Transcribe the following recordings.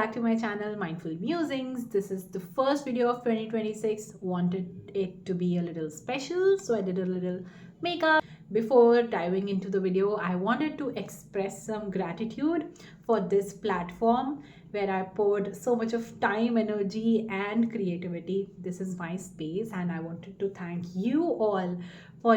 back to my channel Mindful Musings. This is the first video of 2026. Wanted it to be a little special, so I did a little makeup. Before diving into the video, I wanted to express some gratitude for this platform where I poured so much of time, energy, and creativity. This is my space, and I wanted to thank you all for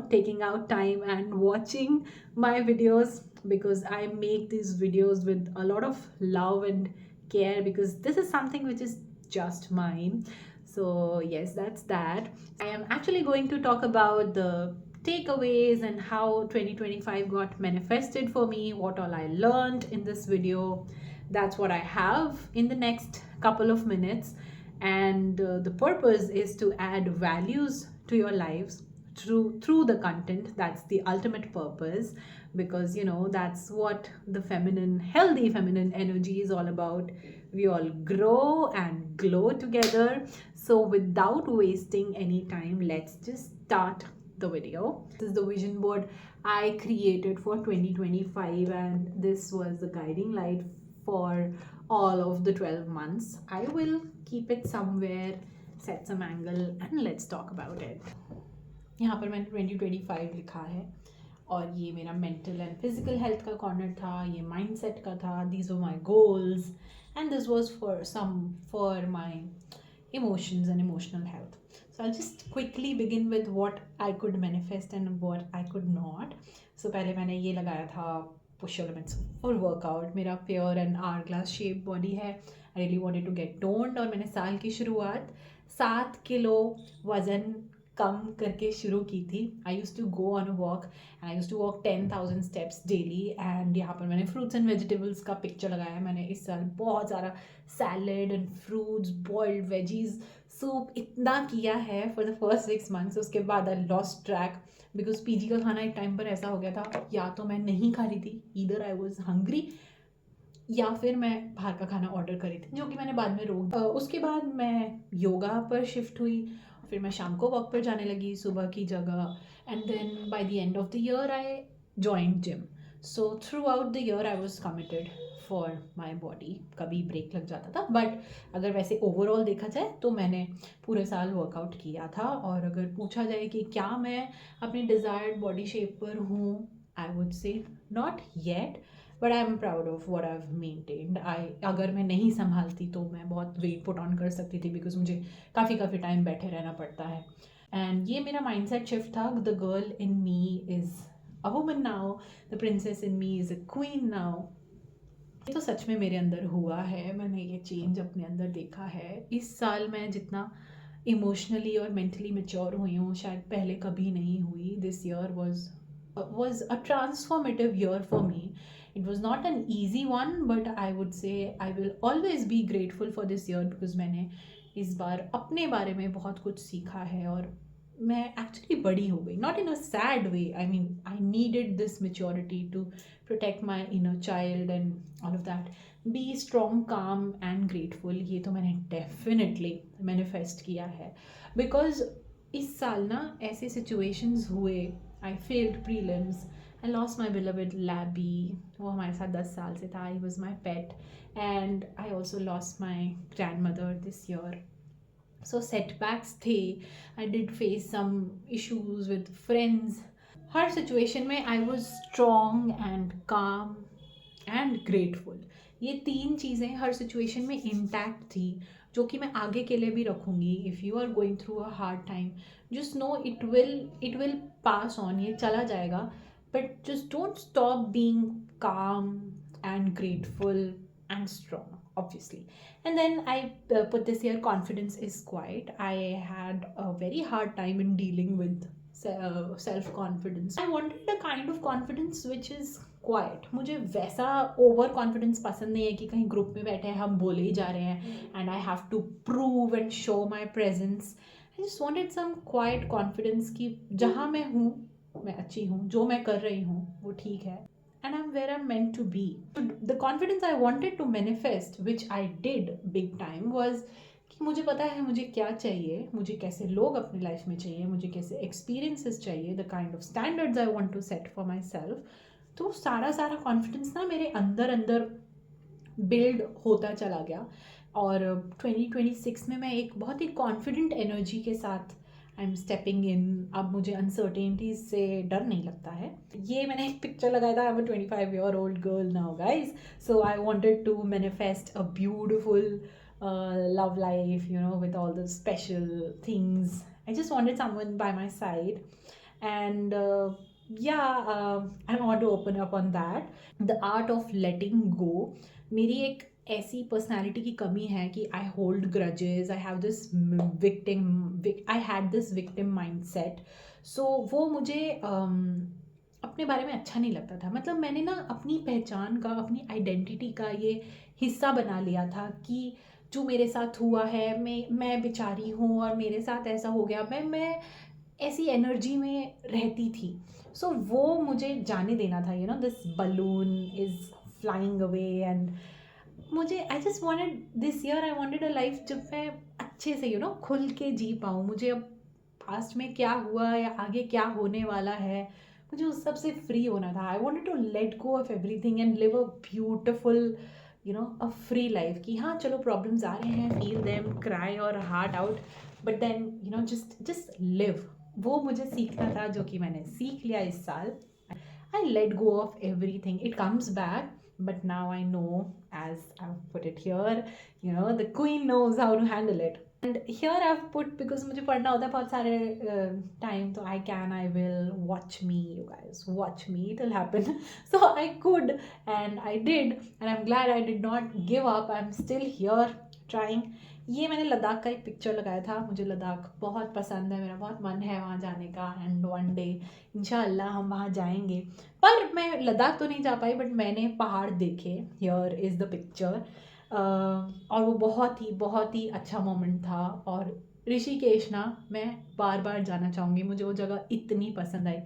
taking out time and watching my videos, because I make these videos with a lot of love and care, because this is something which is just mine. So yes, that's that. I am actually going to talk about the takeaways and how 2025 got manifested for me, what all I learned in this video. That's what I have in the next couple of minutes. And the purpose is to add values to your lives through the content. That's the ultimate purpose, because that's what the feminine, healthy feminine energy is all about. We all grow and glow together. So without wasting any time, let's just start the video. This is the vision board I created for 2025, and this was the guiding light for all of the 12 months. I will keep it somewhere, set some angle, and let's talk about it. यहाँ पर मैंने 2025 लिखा है, और ये मेरा mental and physical health का corner था, ये माइंडसेट का था, these were my goals, and this was for my emotions and emotional health. So I'll just quickly begin with what I could manifest and what I could not. So पहले मैंने ये लगाया था push elements for workout. मेरा pure and hourglass shape body है. I really wanted to get toned, और मैंने साल की शुरुआत 7 किलो वज़न कम करके शुरू की थी. I used to go on a walk, and I used to walk 10,000 steps daily. And यहाँ पर मैंने फ्रूट्स एंड वेजिटेबल्स का पिक्चर लगाया है. मैंने इस साल बहुत सारा salad and fruits, boiled veggies, soup इतना किया है फॉर द फर्स्ट 6 मंथ्स. उसके बाद I lost track, because PG का खाना एक टाइम पर ऐसा हो गया था, या तो मैं नहीं खा रही थी, ईदर आई वॉज हंग्री, या फिर मैं बाहर का खाना ऑर्डर करी थी, जो कि मैंने बाद में रोक. उसके बाद मैं योगा पर शिफ्ट हुई, फिर मैं शाम को वॉक पर जाने लगी सुबह की जगह. And then by the end of the year I joined gym. So throughout the year I was committed for my body. कभी ब्रेक लग जाता था, बट अगर वैसे ओवरऑल देखा जाए तो मैंने पूरे साल वर्कआउट किया था. और अगर पूछा जाए कि क्या मैं अपनी डिज़ायर्ड बॉडी शेप पर हूँ, I would say not yet, but I am proud of what I have maintained. अगर मैं नहीं संभालती तो मैं बहुत वेट पुट ऑन कर सकती थी, बिकॉज मुझे काफ़ी टाइम बैठे रहना पड़ता है. एंड ये मेरा माइंडसेट शिफ्ट था. The girl in me is a woman now, the princess in me is a queen now. ये तो सच में मेरे अंदर हुआ है. मैंने ये चेंज अपने अंदर देखा है. इस साल मैं जितना इमोशनली और मेंटली मैच्योर हुई हूँ, शायद पहले कभी नहीं हुई. This year was a transformative year for me. It was not an easy one, but I would say I will always be grateful for this year, because मैंने इस बार अपने बारे में बहुत कुछ सीखा है, और मैं एक्चुअली बड़ी हो गई. Not in a sad way, I mean I needed this maturity to protect my inner child and all of that. Be strong, calm and grateful, ये तो मैंने डेफिनेटली मैनिफेस्ट किया है. बिकॉज इस साल ना ऐसे सिचुएशंस हुए. I failed prelims, I lost my beloved Labby, वो हमारे साथ 10 साल से था. I was my pet, and I also lost my grandmother this year. So setbacks थे. I did face some issues with friends. हर situation में I was strong and calm and grateful. ये 3 चीज़ें हर सिचुएशन में intact थी, जो कि मैं आगे के लिए भी रखूँगी. If you are going through a hard time, just know it will pass on, ये चला जाएगा. But just don't stop being calm and grateful and strong, obviously. And then I put this here, confidence is quiet. I had a very hard time in dealing with self confidence. I wanted a kind of confidence which is quiet. मुझे वैसा over confidence पसंद नहीं है कि कहीं group में बैठे हैं, हम बोले ही जा रहे हैं, and I have to prove and show my presence. I just wanted some quiet confidence कि जहाँ मैं हूँ मैं अच्छी हूँ, जो मैं कर रही हूँ वो ठीक है, and I'm where I'm meant to be. The confidence I wanted to manifest, which I did big time, was कि मुझे पता है मुझे क्या चाहिए, मुझे कैसे लोग अपनी लाइफ में चाहिए, मुझे कैसे एक्सपीरियंसेस चाहिए, the kind of standards I want to set for myself. तो सारा कॉन्फिडेंस ना मेरे अंदर बिल्ड होता चला गया। और 2026 में मैं एक बहुत ही कॉन्फिडेंट एनर्जी के साथ आई एम स्टेपिंग इन। अब मुझे अनसर्टेनिटीज से डर नहीं लगता है। ये मैंने एक पिक्चर लगाया था, I am a 25-year-old girl now guys, so I wanted to manifest a beautiful love life, you know, with all the special things. I just wanted someone by my side, and yeah, I want to open up on that. The art of letting go. मेरी एक ऐसी personality की कमी है कि I hold grudges, I have this I had this victim mindset. So वो मुझे अपने बारे में अच्छा नहीं लगता था। मतलब मैंने ना अपनी पहचान का, अपनी आइडेंटिटी का ये हिस्सा बना लिया था कि जो मेरे साथ हुआ है, मैं बेचारी हूँ और मेरे साथ ऐसा हो गया। मैं ऐसी एनर्जी में रहती थी। सो वो मुझे जाने देना था, you know, this balloon is flying away. And मुझे I just wanted this year, I wanted a life जब मैं अच्छे से, यू नो, खुल के जी पाऊँ। मुझे अब पास्ट में क्या हुआ या आगे क्या होने वाला है, मुझे उस सब से फ्री होना था। I wanted to let go of everything and live a beautiful, you know, a free life. कि हाँ चलो प्रॉब्लम्स आ रहे हैं, फील देम, क्राई और heart out, but then you know just live. वो मुझे सीखना था, जो कि मैंने सीख लिया इस साल। I let go of everything. It comes back, but now I know, as I've put it here, you know, the queen knows how to handle it. And here I've put, because मुझे पढ़ना होता है बहुत सारे time, तो I will, watch me, you guys, watch me, it will happen. So I could, and I did, and I'm glad I did not give up. I'm still here trying. ये मैंने लद्दाख का एक पिक्चर लगाया था। मुझे लद्दाख बहुत पसंद है, मेरा बहुत मन है वहाँ जाने का, एंड वन डे इंशाल्लाह हम वहाँ जाएंगे। पर मैं लद्दाख तो नहीं जा पाई, बट मैंने पहाड़ देखे। Here is the picture. और वो बहुत ही अच्छा मोमेंट था। और ऋषिकेश ना, मैं बार बार जाना चाहूँगी, मुझे वो जगह इतनी पसंद आई।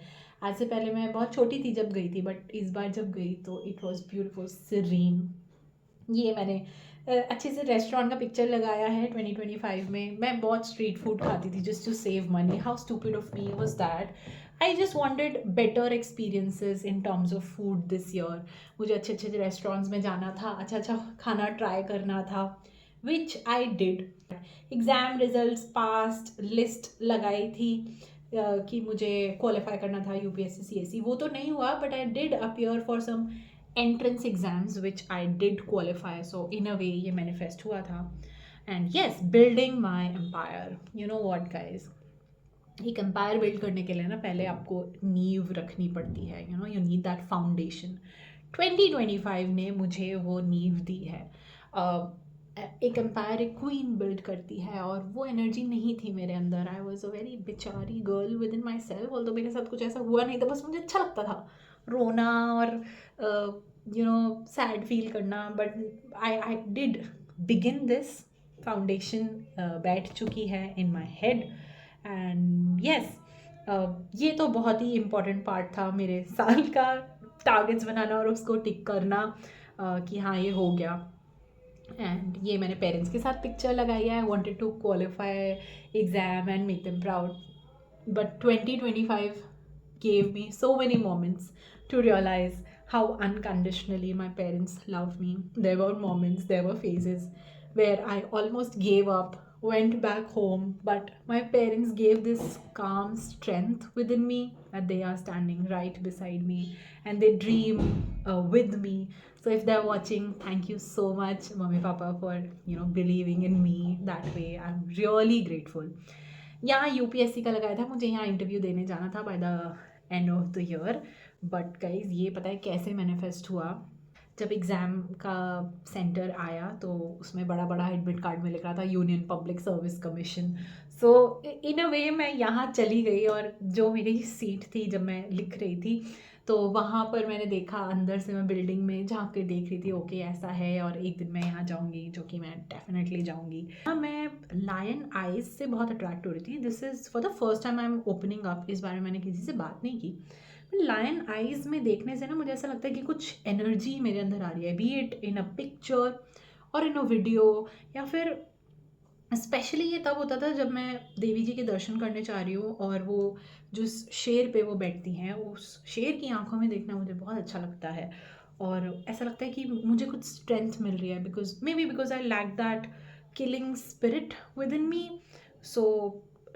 आज से पहले मैं बहुत छोटी थी जब गई थी, बट इस बार जब गई तो इट वॉज़ ब्यूटिफुल, सीरीन। ये मैंने अच्छे से रेस्टोरेंट का पिक्चर लगाया है 2025 में। मैं बहुत स्ट्रीट फूड खाती थी just to save money. How stupid of me was that. I just wanted better experiences in terms of food this year. मुझे अच्छे अच्छे रेस्टोरेंट्स में जाना था, अच्छा अच्छा खाना ट्राई करना था, which I did. Exam results past list लगाई थी कि मुझे क्वालिफाई करना था यूपीएससी सीएससी। वो तो नहीं हुआ, but I did appear for some entrance exams which I did qualify. So in a way ये manifest हुआ था। And yes, building my empire. You know what guys, एक एम्पायर बिल्ड करने के लिए ना पहले आपको नींव रखनी पड़ती है। You know, you need that foundation. 2025 ने मुझे वो नींव दी है। एक एम्पायर एक क्वीन बिल्ड करती है, और वो एनर्जी नहीं थी मेरे अंदर। आई वॉज अ वेरी बेचारी girl with in my self. Although मेरे साथ कुछ ऐसा हुआ नहीं था, बस मुझे अच्छा लगता था रोना और यू नो सैड फील करना। But I did begin this foundation, बैठ चुकी है इन माई हेड। एंड यस, ये तो बहुत ही इम्पॉर्टेंट पार्ट था मेरे साल का, टारगेट्स बनाना और उसको टिक करना कि हाँ ये हो गया। एंड ये मैंने पेरेंट्स के साथ पिक्चर लगाई है। I wanted to qualify exam and make them proud, but 2025 gave me so many moments to realize how unconditionally my parents love me. There were moments, there were phases where I almost gave up, went back home, but my parents gave this calm strength within me that they are standing right beside me and they dream with me. So if they're watching, thank you so much mommy papa for, you know, believing in me that way. I'm really grateful. यहाँ UPSC का लगाया था, मुझे यहाँ interview देने जाना था bye the end of the year. But guys ये पता है कैसे मैनिफेस्ट हुआ। जब एग्ज़ाम का सेंटर आया तो उसमें बड़ा बड़ा एडमिट कार्ड में लिख रहा था यूनियन पब्लिक सर्विस कमीशन। सो इन अ वे मैं यहाँ चली गई, और जो मेरी सीट थी जब मैं लिख रही थी, तो वहाँ पर मैंने देखा अंदर से, मैं बिल्डिंग में झाँक के देख रही थी, ओके ऐसा है और एक दिन मैं यहाँ जाऊँगी, जो कि मैं डेफिनेटली जाऊँगी। मैं लायन आइज से बहुत अट्रैक्ट हो रही थी। This is for the first time I am opening up. इस बारे में मैंने किसी से बात नहीं की। लायन आइज में देखने से ना मुझे ऐसा लगता है कि कुछ एनर्जी मेरे अंदर आ रही है, B it in a picture और इन अ वीडियो, या फिर स्पेशली ये तब होता था जब मैं देवी जी के दर्शन करने जा रही हूँ और वो जो शेर पे वो बैठती हैं, उस शेर की आंखों में देखना मुझे बहुत अच्छा लगता है। और ऐसा लगता है कि मुझे कुछ स्ट्रेंथ मिल रही है, because I lack that killing spirit within me. So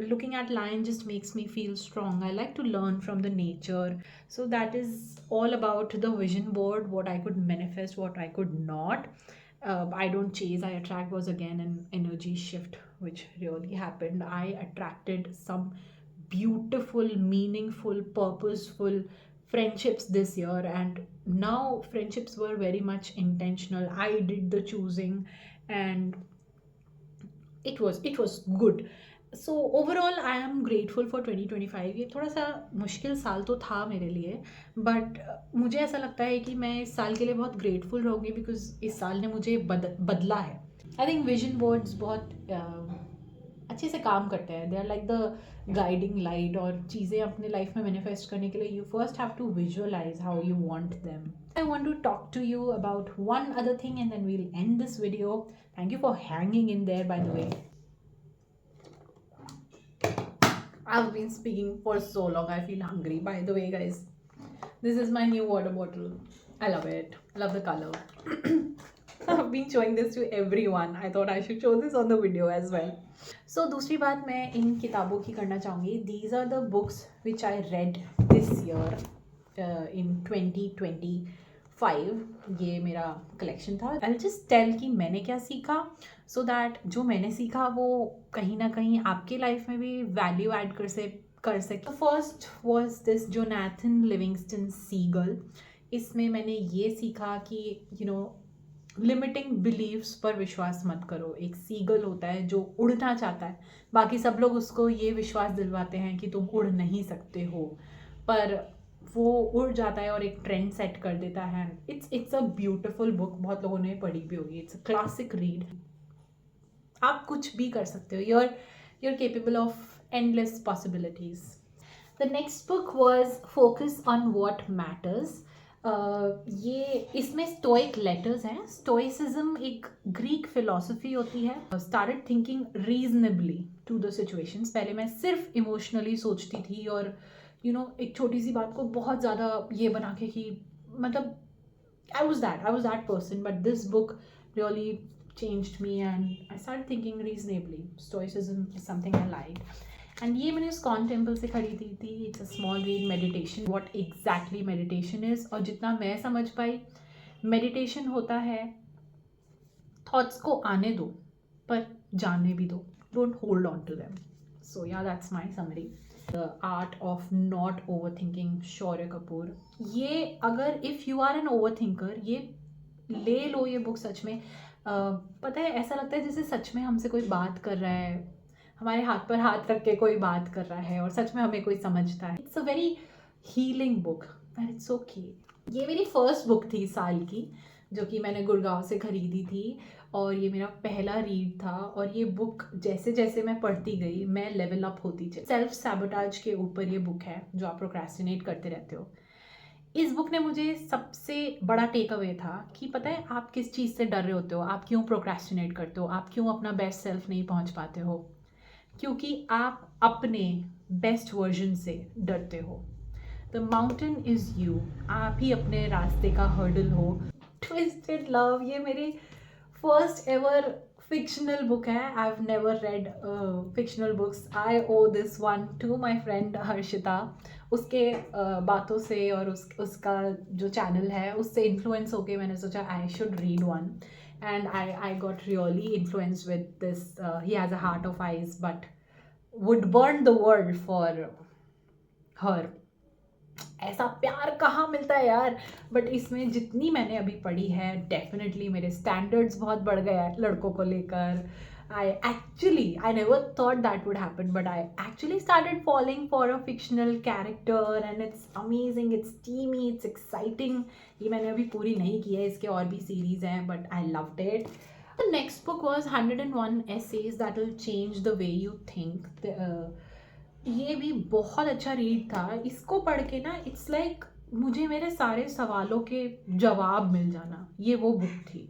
looking at lion just makes me feel strong. I like to learn from the nature. So that is all about the vision board, what I could manifest, what I could not. I don't chase, I attract was again an energy shift which really happened. I attracted some beautiful, meaningful, purposeful friendships this year, and now friendships were very much intentional. I did the choosing, and it was good. So overall I am grateful for 2025. ये थोड़ा सा मुश्किल साल तो था मेरे लिए, but मुझे ऐसा लगता है कि मैं इस साल के लिए बहुत ग्रेटफुल रहूँगी, बिकॉज इस साल ने मुझे बदला है. आई थिंक विजन बोर्ड्स बहुत अच्छे से काम करते हैं. They are like the guiding light. और चीज़ें अपने लाइफ में मैनिफेस्ट करने के लिए you first have to visualize how you want them. I want to talk to you about one other thing and then we'll end this video. Thank you for hanging in there, by the way. I've been speaking for so long. I feel hungry. By the way, guys, this is my new water bottle. I love it. I love the color. I've been showing this to everyone. I thought I should show this on the video as well. So, दूसरी बात मैं इन किताबों की करना चाहूँगी. These are the books which I read this year in 2025. ये मेरा collection था. I'll just tell कि मैंने क्या सीखा, सो दैट जो मैंने सीखा वो कहीं ना कहीं आपके लाइफ में भी वैल्यू ऐड कर सके. First was this Jonathan Livingston Seagull. इसमें मैंने ये सीखा कि लिमिटिंग बिलीव्स पर विश्वास मत करो. एक सीगल होता है जो उड़ना चाहता है, बाकी सब लोग उसको ये विश्वास दिलवाते हैं कि तुम उड़ नहीं सकते हो, पर वो उड़ जाता है और एक ट्रेंड सेट कर देता है. It's a beautiful book. बहुत लोगों ने पढ़ी भी होगी. It's a classic read. आप कुछ भी कर सकते हो. you're capable of endless possibilities. The next book was Focus on What Matters. ये इसमें स्टोइक लेटर्स हैं. स्टोइसिज्म एक ग्रीक फिलोसफी होती है. Started thinking reasonably to the situations. पहले मैं सिर्फ इमोशनली सोचती थी और एक छोटी सी बात को बहुत ज़्यादा ये बना के कि मतलब I was that person. But this book really changed me and I started thinking reasonably. Stoicism is something I like. And ये मैंने ISKCON टेम्पल से खरीदी थी. It's a small read, meditation. What exactly meditation is, और जितना मैं समझ पाई, meditation होता है thoughts को आने दो पर जाने भी दो. Don't hold on to them. So yeah, that's my summary. The Art of Not Overthinking, शौर्य कपूर. ये अगर if you are an overthinker, ये ले लो ये बुक. सच में पता है ऐसा लगता है जैसे सच में हमसे कोई बात कर रहा है, हमारे हाथ पर हाथ रख के कोई बात कर रहा है और सच में हमें कोई समझता है. It's a very healing book and it's okay. ये मेरी फर्स्ट बुक थी साल की, जो कि मैंने गुड़गांव से खरीदी थी और ये मेरा पहला रीड था. और ये बुक जैसे जैसे मैं पढ़ती गई मैं लेवल अप होती चली. सेल्फ सैबोटाज के ऊपर ये बुक है, जो आप प्रोक्रेस्टिनेट करते रहते हो. इस बुक ने मुझे सबसे बड़ा टेक अवे था कि पता है आप किस चीज़ से डर रहे होते हो, आप क्यों प्रोक्रेस्टिनेट करते हो, आप क्यों अपना बेस्ट सेल्फ नहीं पहुंच पाते हो. क्योंकि आप अपने बेस्ट वर्जन से डरते हो. The mountain is you. आप ही अपने रास्ते का हर्डल हो. ट्विस्टेड लव, ये मेरी फर्स्ट एवर fictional book है. I've never read fictional books. I owe this one to my friend Harshita. उसके बातों से और उसका जो चैनल है उससे इन्फ्लुएंस होके मैंने सोचा I should read one. And I got really influenced with this. He has a heart of ice but would burn the world for her. ऐसा प्यार कहाँ मिलता है यार. बट इसमें जितनी मैंने अभी पढ़ी है डेफिनेटली मेरे स्टैंडर्ड्स बहुत बढ़ गए हैं लड़कों को लेकर. I never thought that would happen, but I actually started falling for a fictional character and it's amazing, it's steamy, it's exciting. ये मैंने अभी पूरी नहीं की है, इसके और भी सीरीज हैं but I loved it. The next book was 101 Essays That Will Change the Way You Think. ये भी बहुत अच्छा रीड था. इसको पढ़ के ना इट्स लाइक मुझे मेरे सारे सवालों के जवाब मिल जाना. ये वो बुक थी.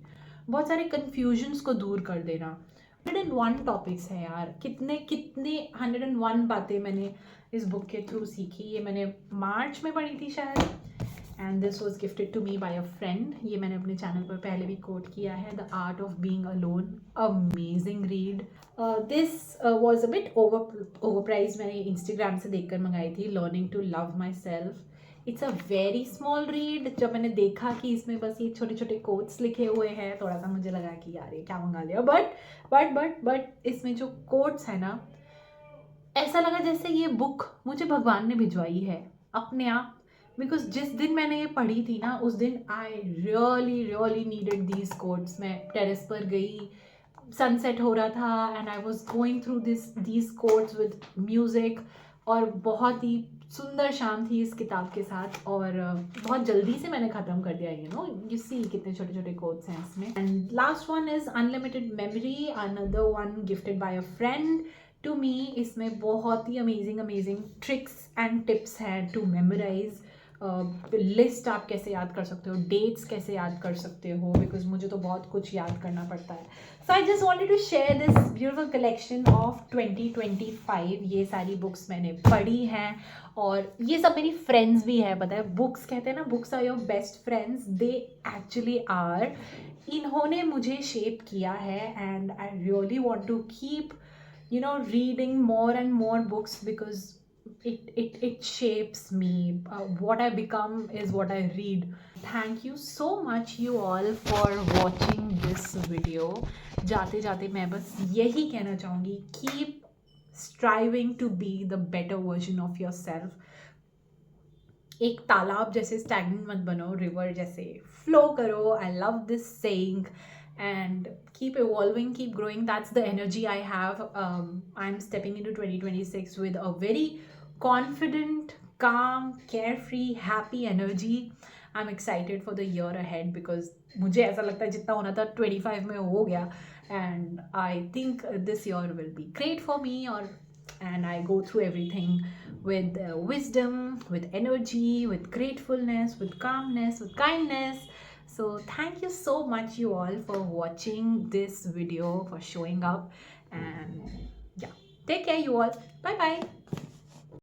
बहुत सारे कन्फ्यूजन्स को दूर कर देना. 101 टॉपिक्स है यार. कितने 101 बातें मैंने इस बुक के थ्रू सीखी. ये मैंने मार्च में पढ़ी थी शायद and this was gifted to me by a friend. ये मैंने अपने चैनल पर पहले भी कोट किया है. The art of being alone, amazing read. This was a bit overpriced. मैंने इंस्टाग्राम से देखकर मंगाई थी. Learning to love myself. It's a very small read. जब मैंने देखा कि इसमें बस ये छोटे छोटे कोट्स लिखे हुए हैं, थोड़ा सा मुझे लगा कि यार ये क्या मंगा लिया. बट इसमें जो कोट्स है ना, ऐसा लगा जैसे ये बुक मुझे भगवान ने भिजवाई है अपने आप. बिकॉज जिस दिन मैंने ये पढ़ी थी ना, उस दिन I really really needed these quotes. मैं टेरेस पर गई, सनसेट हो रहा था, and I was going through these quotes with music. और बहुत ही सुंदर शाम थी इस किताब के साथ. और बहुत जल्दी से मैंने ख़त्म कर दिया. यू सी कितने छोटे छोटे कोट्स हैं इसमें. And last one is unlimited memory, another one gifted by a friend to me. इसमें बहुत ही अमेजिंग ट्रिक्स एंड टिप्स हैं टू मेमोराइज. लिस्ट आप कैसे याद कर सकते हो, डेट्स कैसे याद कर सकते हो, बिकॉज मुझे तो बहुत कुछ याद करना पड़ता है. So I just wanted to share this beautiful collection of 2025. ये सारी बुक्स मैंने पढ़ी हैं और ये सब मेरी फ्रेंड्स भी हैं. पता है, बुक्स कहते हैं ना, books are your best friends. They actually are. इन्होंने मुझे शेप किया है and I really want to keep reading more and more books because it shapes me. What I become is what I read. Thank you so much you all for watching this video. जाते जाते मैं बस यही कहना चाहूँगी, keep striving to be the better version of yourself. एक तालाब जैसे स्टैग्नेंट मत बनो, रिवर जैसे फ्लो करो. I love this saying. And keep evolving, keep growing. That's the energy I have. I'm stepping into 2026 with a very confident, calm, carefree, happy energy. I'm excited for the year ahead because मुझे ऐसा लगता है जितना होना था 25 में हो गया. And I think this year will be great for me. And I go through everything with wisdom, with energy, with gratefulness, with calmness, with kindness. So thank you so much you all for watching this video, for showing up, and yeah, take care you all. Bye bye.